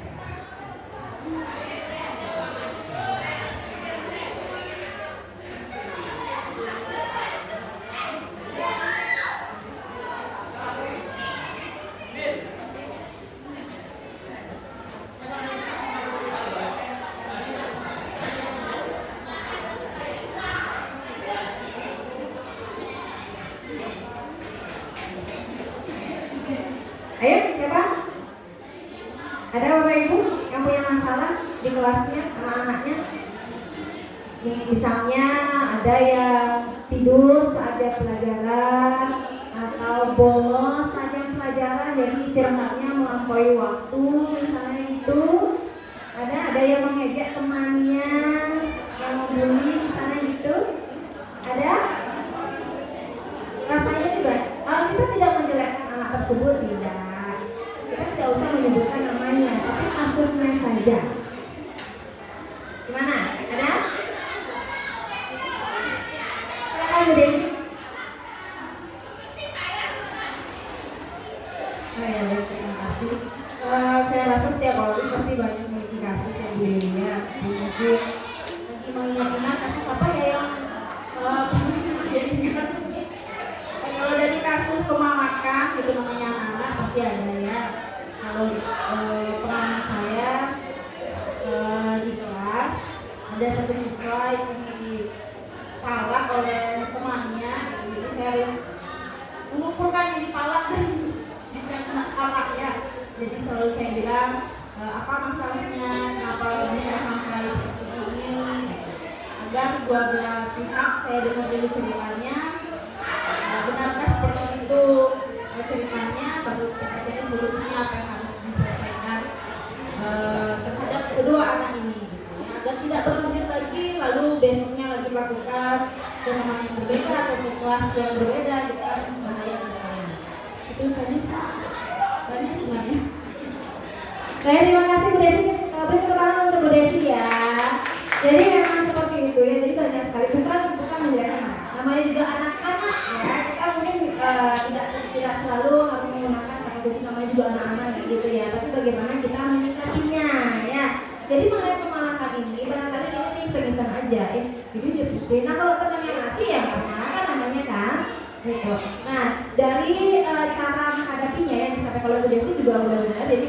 Ada Bapak Ibu yang punya masalah di kelasnya, anak-anaknya? Misalnya ada yang tidur saat jam pelajaran atau bolos saat jam pelajaran, jadi istirahatnya melampaui waktu, misalnya gitu. Ada yang mengejek temannya, yang membuli, misalnya gitu. Ada? Rasanya juga, kalau kita tidak menjelekkan anak tersebut, tidak. Kita tidak usah menyebutkan namanya, tapi kasusnya saja. Gimana? Ada? Silakan Bu Desi. Oh ya, baik, terima kasih. Saya rasa setiap orang pasti banyak memiliki kasus yang berbeda. Mungkin Lagi mengingat-ingat kasus apa ya yang kalau dari kasus pemalakan itu namanya anak pasti ada ya. Kalau pengalaman saya di kelas ada satu siswa yang dipalak oleh temannya, jadi saya harus mengumpulkan ini palak dan kena palak ya. Jadi selalu saya bilang apa masalahnya, kenapa bisa sampai seperti ini, agar dua belah pihak saya dengar dulu ceritanya. Benarkah seperti itu ceritanya, baru kita cari solusinya apa yang harus diselesaikan terhadap kedua anak ini gitu ya, agar tidak berlanjut lagi lalu besoknya lagi melakukan teman yang berbeda atau di kelas yang berbeda gitu kan, bahaya kedepannya. Itu saja sebenarnya. Baik, terima kasih Bu Desi. Beri tepuk tangan untuk Bu Desi ya. Jadi memang seperti itu ya. Jadi banyak sekali, bukan menjelekkan anak. Namanya juga anak-anak ya. Kita mungkin tidak selalu harus menggunakan kata kunci, namanya juga anak-anak gitu ya. Tapi bagaimana kita menyikapinya ya. Jadi mengenai pemalakan ini barangkali ini iseng-iseng aja. Jadi dia nah kalau teman yang ngasih ya nggak pemalakan namanya kan. Gitu. Nah dari cara menghadapinya yang disampaikan oleh Bu Desi juga benar-benar. Jadi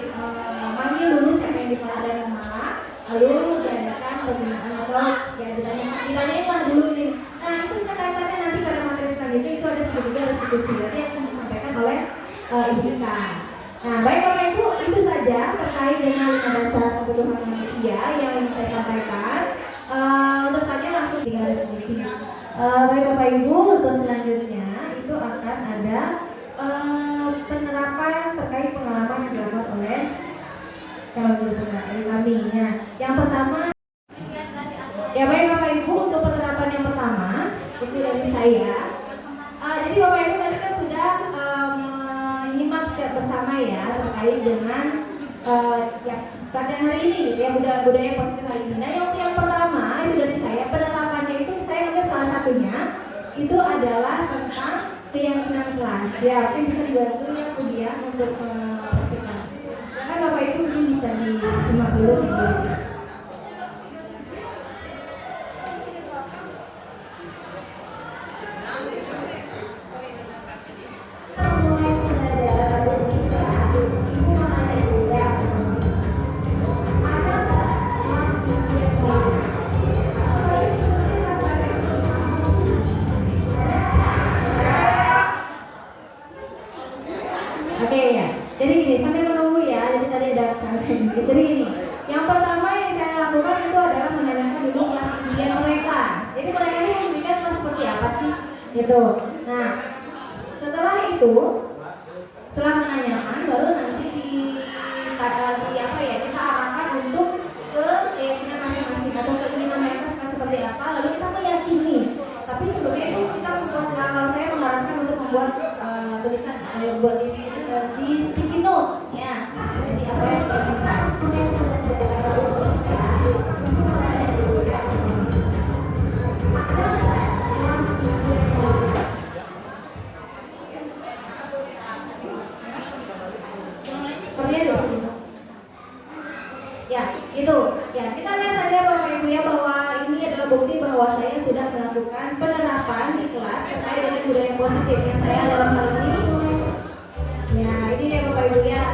manggil dulu siapa yang dipalak dan memalak, lalu diadakan pembinaan atau ya ditanyain dulu ini. Nah itu kaitannya nanti pada materi selanjutnya itu ada segitiga restitusi nanti yang akan disampaikan oleh Ibu Ika. Nah baik Bapak Ibu, itu saja terkait dengan 5 dasar kebutuhan manusia yang ingin saya sampaikan. Untuk selanjutnya langsung tinggal restitusi. Baik Bapak Ibu, untuk selanjutnya itu akan ada penerapan terkait pengalaman yang dilakukan oleh calon guru penggerak kami. Nah, yang pertama, ya baik Bapak Ibu, untuk penerapan yang pertama itu dari saya. Jadi Bapak Ibu tadi kan sudah menyimak secara bersama ya terkait dengan ya pelatihan hari ini gitu ya, budaya positif hari ini. Nah, yang pertama itu dari saya, penerapannya itu saya ambil salah satunya itu adalah tentang keyakinan kelas. Ya, mungkin bisa dibantu yang kemudian untuk mempersiapkan. Kan Bapak Ibu mungkin bisa disimak dulu sebelumnya. Oke ya, jadi gini sambil menunggu ya, jadi tadi ada jadi gini. Yang pertama yang saya lakukan itu adalah menanyakan dulu kelas impian mereka. Jadi mereka ini memikirkan kelas seperti apa sih, gitu. Nah, setelah itu, setelah menanyakan, baru nanti apa ya, kita arahkan untuk ke keyakinan masing-masing atau keinginan mereka seperti apa, lalu kita meyakini. Tapi sebelumnya itu kita membuat, kalau saya mengarahkan untuk membuat tulisan, buat di sticky note ya. Jadi apa yang seperti itu. Ya, itu. Ya, kita lihat saja Bapak Ibu ya bahwa ini adalah bukti bahwa saya sudah melakukan penerapan di kelas terkait dengan budaya positif yang saya dalam hal ini. Ya, ini dia Bapak Ibu ya.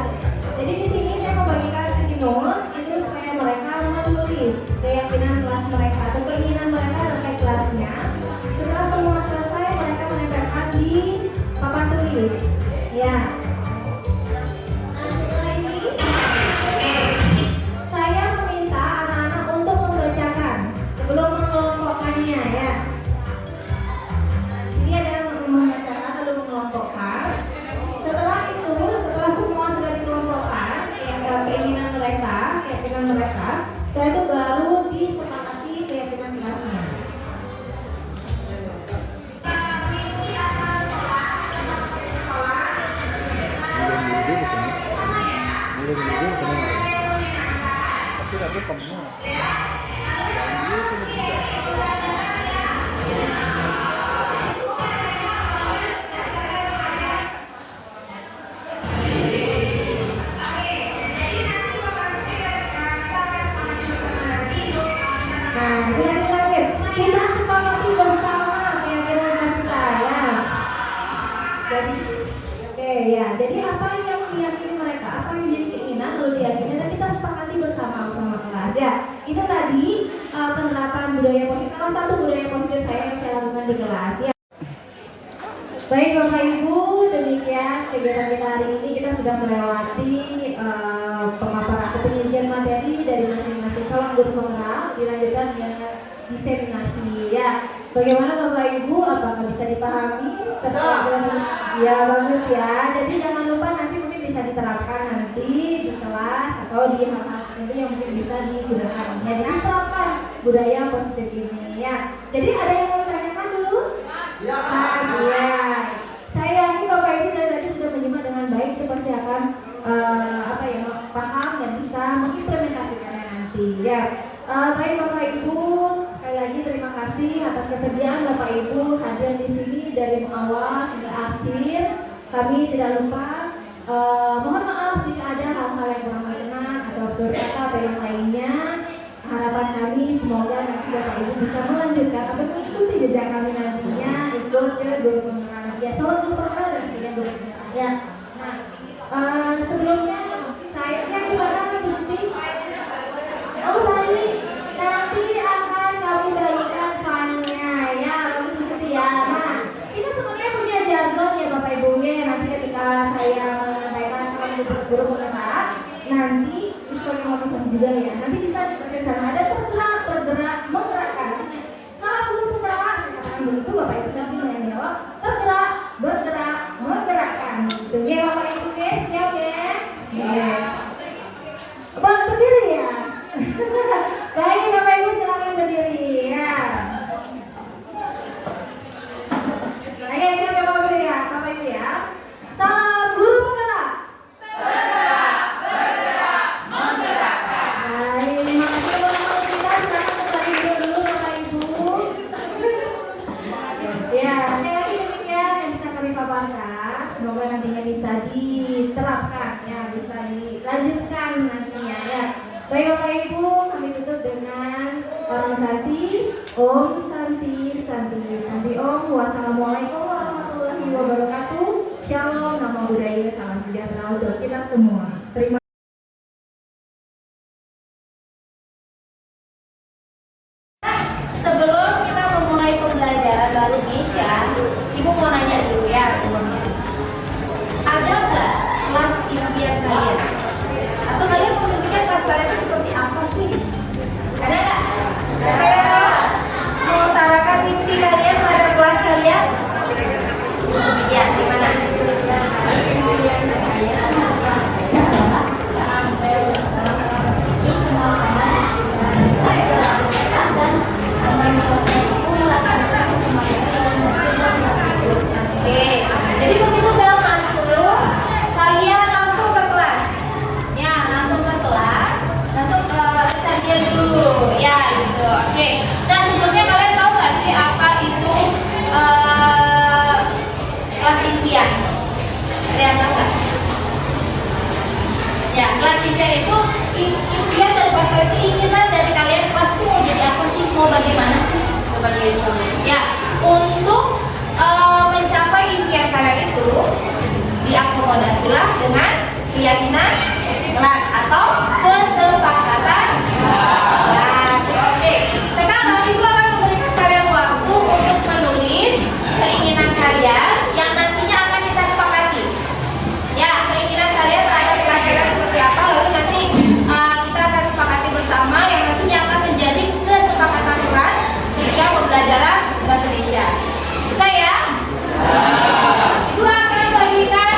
Jadi di sini saya membagikan sticky note itu supaya mereka menulis keyakinan kelas mereka atau keinginan mereka terkait kelasnya. Setelah semua selesai, mereka menempelkan di papan tulis. Ya. Nah, setelah ini keyakinan mereka. Setelah itu baru disepakati keyakinan kelasnya. Kita sepakati bersama keyakinan kita ya. Jadi apa yang diyakini mereka, apa yang jadi keinginan lalu diyakini dan kita sepakati bersama kelas ya. Itu tadi penerapan budaya positif, salah satu budaya positif saya yang saya lakukan di kelas ya. Baik Bapak Ibu, demikian kegiatan kita hari ini. Kita sudah melewati pemaparan atau penyajian materi dari masing-masing calon guru penggerak, dilanjutkan dengan diseminasi ya. Bagaimana Bapak Ibu, apakah bisa dipahami? Ya bagus ya. Jadi jangan lupa nanti mungkin bisa diterapkan nanti di kelas atau di hal-hal tertentu yang mungkin bisa digunakan. Ya, diterapkan budaya positif ini ya. Jadi ada yang mau ditanyakan dulu? Ya. Iya. Saya yakin Bapak Ibu dari tadi sudah menyimak dengan baik, itu pasti akan paham dan bisa mengimplementasikannya nanti ya. Baik Bapak Ibu, sekali lagi terima kasih atas kesediaan Bapak Ibu hadir di sini dari awal hingga akhir. Kami tidak lupa mohon maaf jika ada hal-hal yang kurang berkenan atau berkata atau yang lainnya. Harapan kami semoga nanti Bapak Ibu bisa melanjutkan atau mengikuti jejak kami nantinya ikut ke guru penggerak ya, calon guru penggerak dan sebagainya guru penggerak ya. Nah, sebelumnya saya yang gimana Bu Siti? Oh baik, nanti akan kami bagikan file-nya ya, Bu Siti ya. Nah, kita sebenarnya punya jargon ya Bapak Ibu ya. Nanti ketika saya menyampaikan calon guru penggerak, nanti sebagai motivasi juga ya. Nanti bisa dipakai sama ada tergerak, bergerak, menggerakkan. Salah guru penggerak, saya katakan begitu Bapak Ibu nanti menjawab tergerak, bergerak, menggerakkan. Gitu ya Bapak Ibu guys, siap ya? Ya. Bang berdiri ya. Baik Bapak Ibu silakan berdiri ya. Oke, siap ya Bapak Ibu ya, Bapak Ibu ya. Salam guru penggerak. Semoga nantinya bisa diterapkan ya, bisa dilanjutkan nantinya ya. Baik Bapak Ibu, kami tutup dengan organisasi Om Santi Santi Santi Om. Wassalamualaikum warahmatullahi wabarakatuh. Shalom, nama budaya, salam sejahtera untuk kita semua. Terima Sebelum kita memulai pembelajaran baru Nisha, Ibu mau nanya dulu ya sebelumnya. Ada nggak kelas impian kalian? Atau kalian memikirkan kelas kalian itu seperti apa sih? Ada nggak? Ada. Mau utarakan mimpi kalian pada kelas kalian? Ya, gimana? Impian saya Oke, jadi begitu bel masuk, kalian langsung ke kelas. Ya, langsung ke kelas, langsung ke sajian dulu. Ya, gitu. Oke. Nah, sebelumnya kalian tahu nggak sih apa itu kelas impian? Kalian tahu nggak? Ya, kelas impian itu impian dari kelas itu keinginan dari kalian kelas itu mau jadi apa sih? Mau bagaimana sih? Sebagai itu. Ya, untuk mencapai impian kalian itu diakomodasilah dengan keyakinan kelas atau kesepakatan kelas. Oke. Sekarang Ibu akan memberikan kalian waktu untuk menulis keinginan kalian yang nantinya akan kita sepakati. Ya, keinginan kalian terhadap kelas kalian seperti apa, lalu nanti kita akan sepakati bersama yang nantinya akan menjadi kesepakatan kelas ketika pembelajaran bahasa Indonesia. Bisa ya? Ibu akan bagikan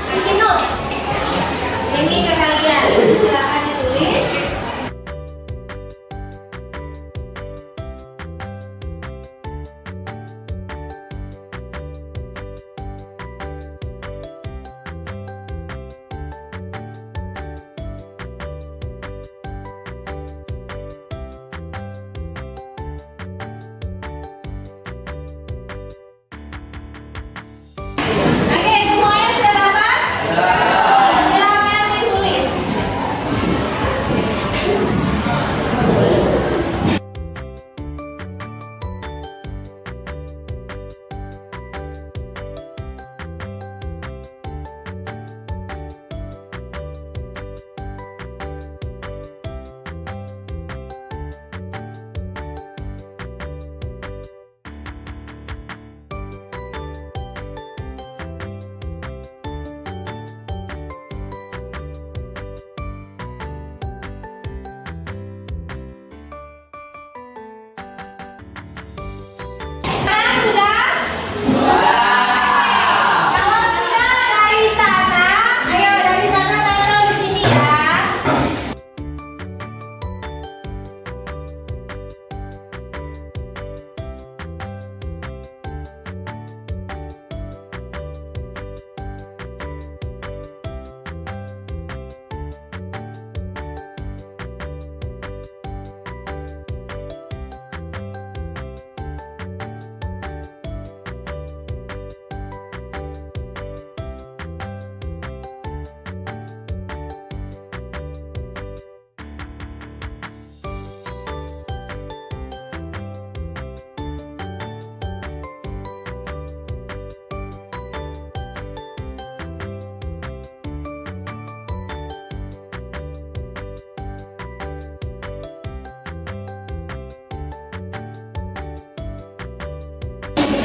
sticky note ini ke kalian. Silakan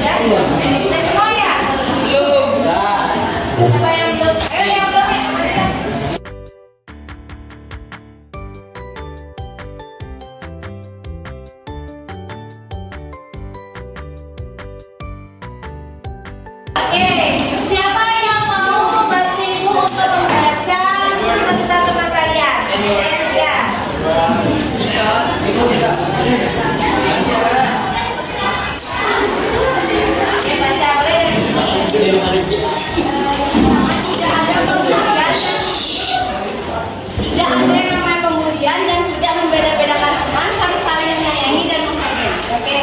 Ya? Udah semua ya? Belum. Siapa yang belum? Ayo yang belum ya. Oke, siapa yang mau bantu ibu untuk membaca tulisan-tulisan teman kalian? Ya. Oke, baca oleh dari sini. Tidak ada pembulian. Tidak ada yang namanya pembulian dan tidak membeda-bedakan teman, harus saling menyayangi dan menghargai. Oke.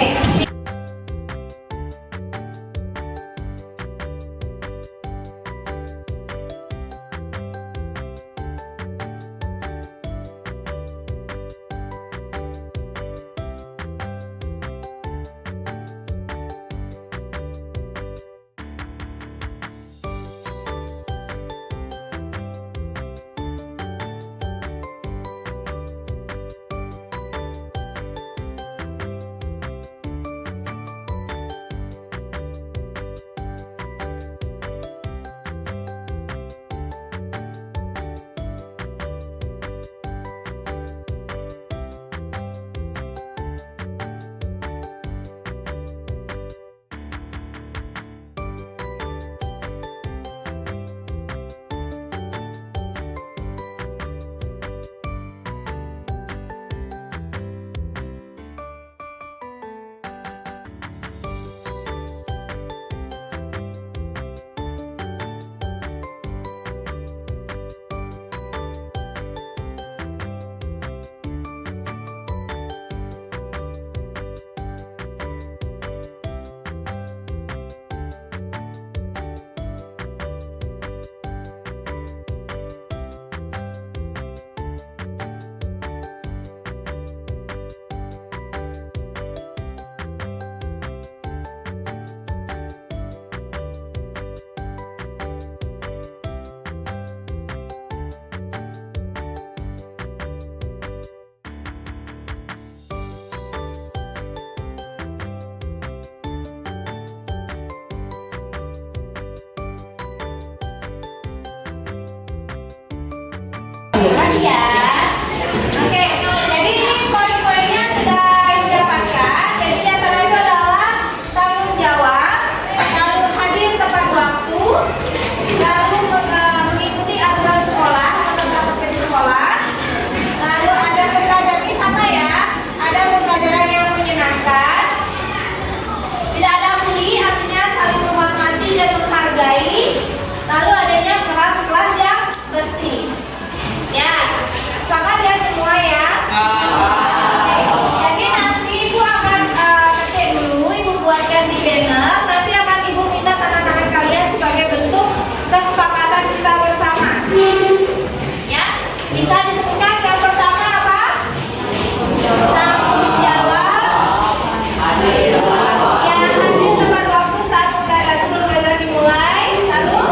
Makasih ya. Oke, jadi ini poin-poinnya sudah didapatkan. Jadi di antara itu adalah tanggung jawab, lalu hadir tepat waktu, lalu mengikuti aturan sekolah atau tertib sekolah, lalu ada pembelajaran ini sama ya, ada pembelajaran yang menyenangkan, tidak ada bully, artinya saling menghormati dan menghargai, lalu adanya kelas-kelas yang bersih. Ya, sepakat ya semua ya. Jadi nanti ibu akan ketik dulu, ibu buatkan di banner. Nanti akan ibu minta tanda tangan kalian sebagai bentuk kesepakatan kita bersama. Ya, bisa disebutkan yang pertama apa? Tanggung jawab. Ya, hadir tepat waktu saat sebelum belajar dimulai. Lalu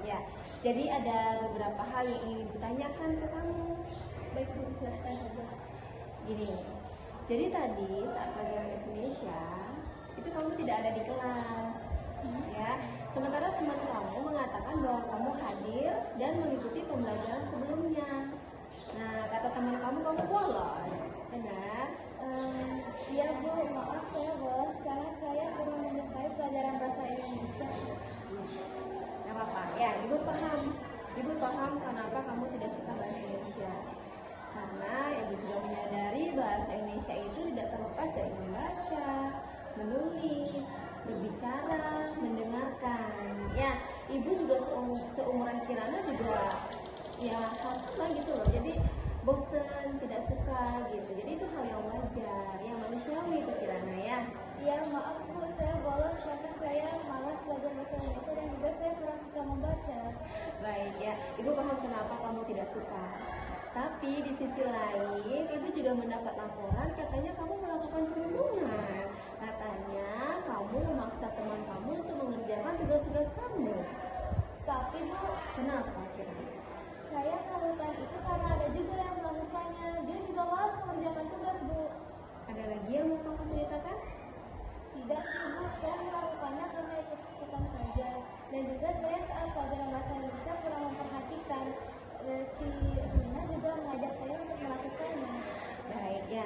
ya. Jadi ada beberapa hal yang ingin ditanyakan ke kamu. Baik Bu, silahkan saja. Gini, jadi tadi saat pelajaran bahasa Indonesia itu kamu tidak ada di kelas, ya. Sementara teman kamu mengatakan bahwa kamu hadir dan mengikuti pembelajaran sebelumnya. Nah, kata teman kamu bolos, benar? Iya Bu, maaf saya bolos karena saya kurang menyukai pelajaran bahasa Indonesia. Gak apa-apa, ya Ibu paham. Ibu paham kenapa kamu tidak suka bahasa Indonesia. Karena Ibu juga menyadari bahasa Indonesia itu tidak terlepas dari membaca, menulis, berbicara, mendengarkan. Ya, Ibu juga seumuran Kirana juga ya hal sama gitu loh. Jadi bosen, tidak suka gitu. Jadi itu hal yang wajar, yang manusiawi itu Kirana ya. Iya maaf Bu, saya bolos karena saya malas belajar bahasa Indonesia dan juga saya kurang suka membaca. Baik ya, Ibu paham kenapa kamu tidak suka. Tapi di sisi lain, Ibu juga mendapat laporan katanya kamu melakukan perundungan. Katanya kamu memaksa teman kamu untuk mengerjakan tugas-tugas kamu. Tapi Bu, Kenapa Kirana? saya melakukan itu karena ada juga yang melakukannya. Dia juga malas mengerjakan tugas Bu. Ada lagi yang mau kamu ceritakan? Tidak sih Bu, saya melakukannya karena ikut-ikutan saja. Dan juga saya saat pelajaran bahasa Indonesia kurang memperhatikan. Si Rina juga mengajak saya untuk melakukannya. Baik ya.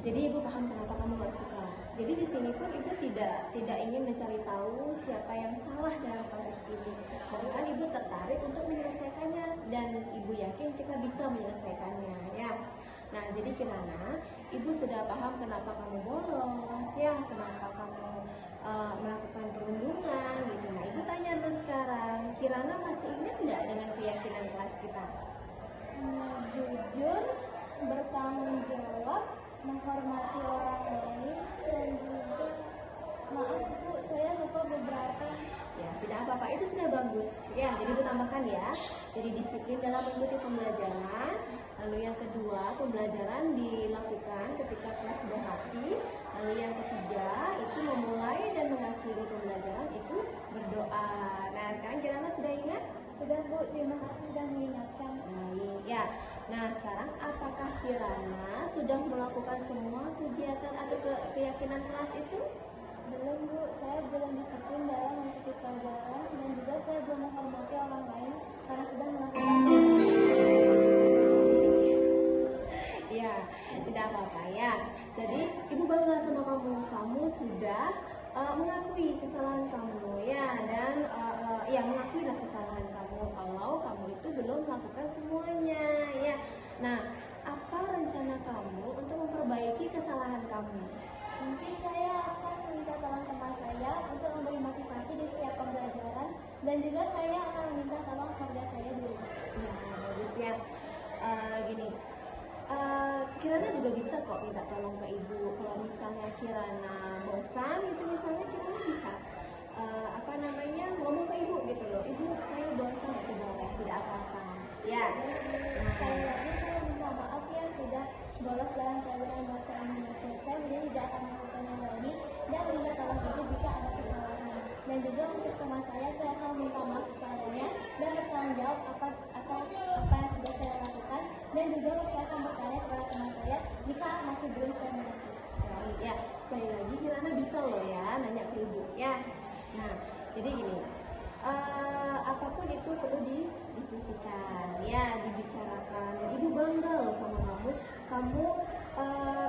Jadi Ibu paham kenapa kamu gak suka. Jadi di sini pun Ibu tidak ingin mencari tahu siapa yang salah dalam kasus ini. Bahkan Ibu tertarik untuk menyelesaikannya dan Ibu yakin kita bisa menyelesaikannya ya. Nah, jadi Kirana, Ibu sudah paham kenapa kamu bolos ya, kenapa kamu melakukan perundungan gitu. Nah, Ibu tanya terus sekarang, Kirana masih ingat nggak dengan keyakinan kelas kita? Jujur, bertanggung jawab, menghormati orang lain, dan juga maaf Bu, saya lupa beberapa. Ya, tidak apa-apa, itu sudah bagus. Ya, jadi Ibu tambahkan ya. Jadi disiplin dalam mengikuti pembelajaran. Lalu yang kedua, pembelajaran dilakukan ketika kelas sudah rapi. Lalu yang ketiga, itu memulai dan mengakhiri pembelajaran itu berdoa. Nah, sekarang Kirana sudah ingat? Sudah Bu, terima kasih sudah mengingatkan. Baik, ya. Nah, sekarang apakah Kirana sudah melakukan semua kegiatan atau keyakinan kelas itu? Belum Bu, saya belum disiplin dalam mengikuti pelajaran dan juga saya belum menghormati orang lain karena sudah melakukan. Ya, tidak apa-apa ya. Jadi Ibu bangga sama kamu. Kamu sudah mengakui kesalahan kamu ya, dan ya mengakuilah kesalahan kamu kalau kamu itu belum melakukan semuanya ya. Nah, apa rencana kamu untuk memperbaiki kesalahan kamu? Mungkin saya akan meminta tolong teman saya untuk memberi motivasi di setiap pembelajaran dan juga saya akan meminta tolong keluarga saya dulu. Ya, bagus ya. Gini, Kirana juga bisa kok minta tolong ke Ibu. Kalau misalnya Kirana bosan gitu, misalnya Kirana bisa ngomong ke Ibu gitu loh. Ibu, saya bosan, itu boleh, tidak apa-apa. Ya. Sekali lagi saya minta maaf ya sudah bolos dalam pelajaran bahasa Indonesia. Saya menjadi tidak akan melakukannya lagi dan minta tolong Ibu jika ada kesalahan. Dan juga untuk teman saya akan minta maaf kepadanya dan bertanggung jawab atas apa yang sudah saya lakukan. Dan juga saya akan bertanya kepada teman saya jika masih belum saya mengerti. Baik ya, sekali lagi Kirana bisa loh ya nanya ke Ibu ya. Nah, jadi gini, apapun itu perlu didiskusikan ya, dibicarakan. Dan Ibu bangga loh sama kamu. Kamu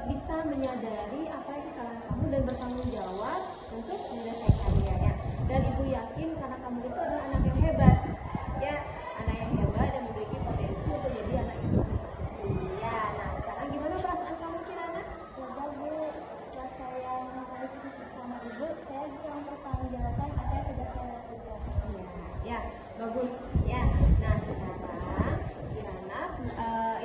bisa menyadari apa yang kesalahan kamu dan bertanggung jawab untuk menyelesaikannya ya. Dan Ibu yakin karena kamu itu adalah anak yang hebat ya, anak yang hebat dan memiliki potensi untuk jadi anak yang berprestasi ya. Nah, sekarang gimana perasaan kamu Kirana? Lega Bu, setelah saya melakukan diskusi bersama Ibu, saya bisa mempertanggungjawabkan apa yang sudah saya lakukan. Ya, bagus ya. Nah, sekarang Kirana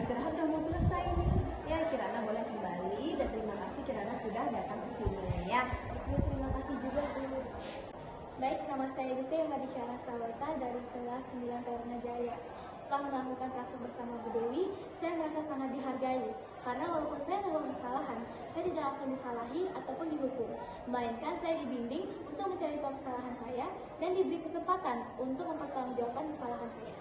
istirahat udah mau selesai nih ya. Kirana boleh kembali dan terima kasih Kirana sudah datang ke sini ya. Bu, terima kasih juga Bu. Baik, nama saya Gusti Madikara Sawata dari kelas 9 Taruna Jaya. Setelah melakukan praktik bersama Bu Dewi, saya merasa sangat dihargai. Karena walaupun saya melakukan kesalahan, saya tidak langsung disalahi ataupun dihukum. Melainkan saya dibimbing untuk mencari tahu kesalahan saya dan diberi kesempatan untuk mempertanggungjawabkan kesalahan saya.